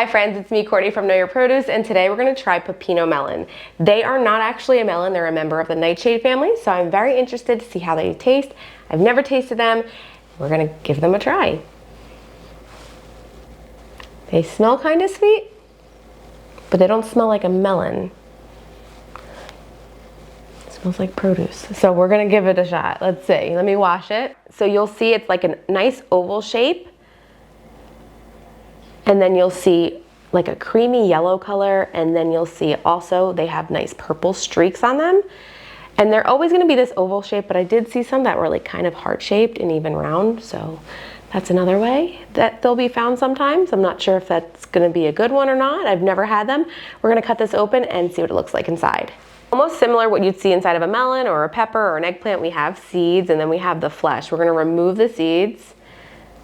Hi friends, it's me, Courtney from Know Your Produce, and today we're going to try Pepino Melon. They are not actually a melon, they're a member of the nightshade family, so I'm very interested to see how they taste. I've never tasted them. We're going to give them a try. They smell kind of sweet, but they don't smell like a melon. It smells like produce. So we're going to give it a shot. Let's see. Let me wash it. So you'll see it's like a nice oval shape. And then you'll see like a creamy yellow color, and then you'll see also they have nice purple streaks on them. And they're always gonna be this oval shape, but I did see some that were like kind of heart-shaped and even round, so that's another way that they'll be found sometimes. I'm not sure if that's gonna be a good one or not. I've never had them. We're gonna cut this open and see what it looks like inside. Almost similar what you'd see inside of a melon or a pepper or an eggplant. We have seeds and then we have the flesh. We're gonna remove the seeds,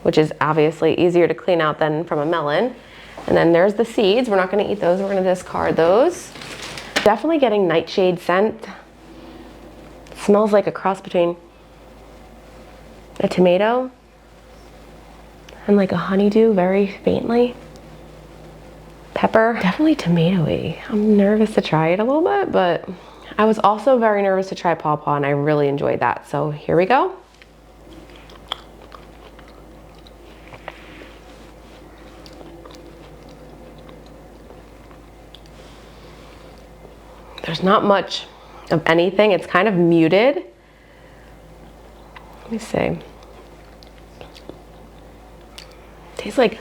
which is obviously easier to clean out than from a melon. And then there's the seeds. We're not gonna eat those, we're gonna discard those. Definitely getting nightshade scent. It smells like a cross between a tomato and like a honeydew, very faintly. Pepper, definitely tomatoey. I'm nervous to try it a little bit, but I was also very nervous to try pawpaw and I really enjoyed that. So here we go. There's not much of anything. It's kind of muted. Let me see. Tastes like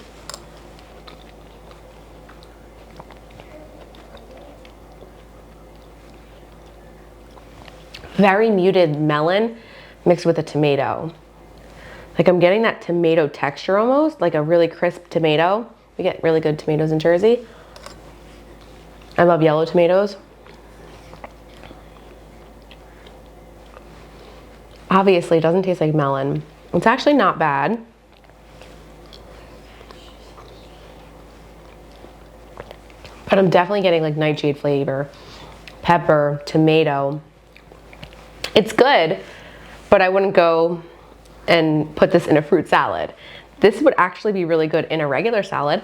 very muted melon mixed with a tomato. Like I'm getting that tomato texture almost, like a really crisp tomato. We get really good tomatoes in Jersey. I love yellow tomatoes. Obviously, it doesn't taste like melon. It's actually not bad. But I'm definitely getting like nightshade flavor, pepper, tomato. It's good, but I wouldn't go and put this in a fruit salad. This would actually be really good in a regular salad.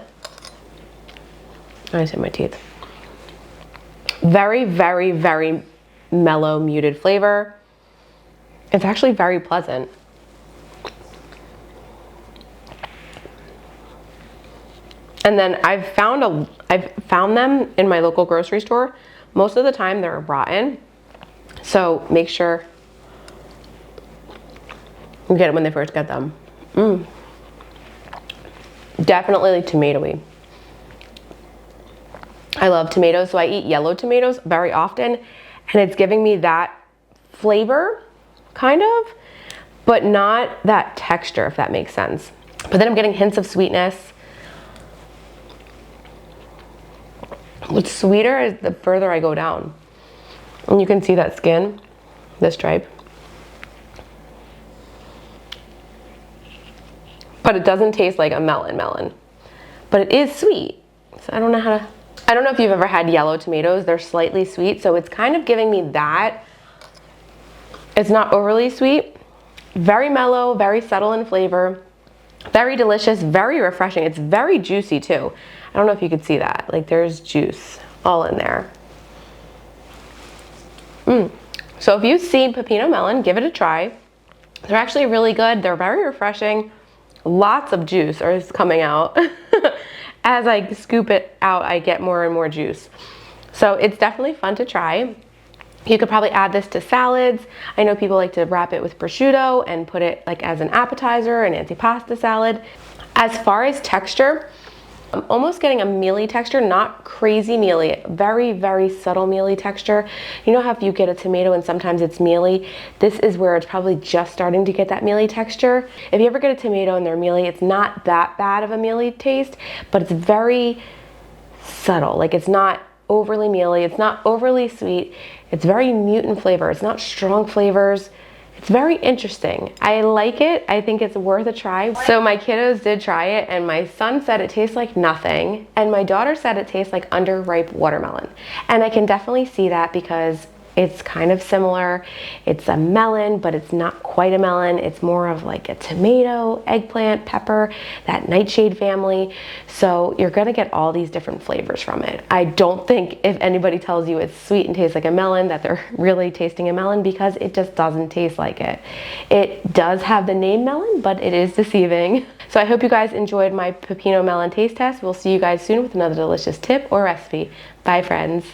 I just hit my teeth. Very, very, very mellow, muted flavor. It's actually very pleasant. And then I've found them in my local grocery store. Most of the time they're rotten. So make sure you get it when they first get them. Definitely tomatoey. I love tomatoes, so I eat yellow tomatoes very often, and it's giving me that flavor, kind of, but not that texture, if that makes sense. But then I'm getting hints of sweetness. What's sweeter is the further I go down. And you can see that skin, the stripe. But it doesn't taste like a melon. But it is sweet. So I don't know if you've ever had yellow tomatoes. They're slightly sweet, so it's kind of giving me that. It's not overly sweet, very mellow, very subtle in flavor, very delicious, very refreshing. It's very juicy too. I don't know if you could see that. Like there's juice all in there. So if you've seen Pepino Melon, give it a try. They're actually really good. They're very refreshing. Lots of juice is coming out. As I scoop it out, I get more and more juice. So it's definitely fun to try. You could probably add this to salads. I know people like to wrap it with prosciutto and put it like as an appetizer, an antipasta salad. As far as texture, I'm almost getting a mealy texture, not crazy mealy, very, very subtle mealy texture. You know how if you get a tomato and sometimes it's mealy? This is where it's probably just starting to get that mealy texture. If you ever get a tomato and they're mealy, it's not that bad of a mealy taste, but it's very subtle. Like it's not overly mealy, it's not overly sweet, it's very mute in flavor, it's not strong flavors. It's very interesting. I like it. I think it's worth a try. So my kiddos did try it and my son said it tastes like nothing and my daughter said it tastes like underripe watermelon. And I can definitely see that because It's kind of similar. It's a melon, but it's not quite a melon. It's more of like a tomato, eggplant, pepper, that nightshade family. So you're gonna get all these different flavors from it. I don't think if anybody tells you it's sweet and tastes like a melon that they're really tasting a melon, because it just doesn't taste like it. It does have the name melon, but it is deceiving. So I hope you guys enjoyed my Pepino Melon taste test. We'll see you guys soon with another delicious tip or recipe. Bye, friends.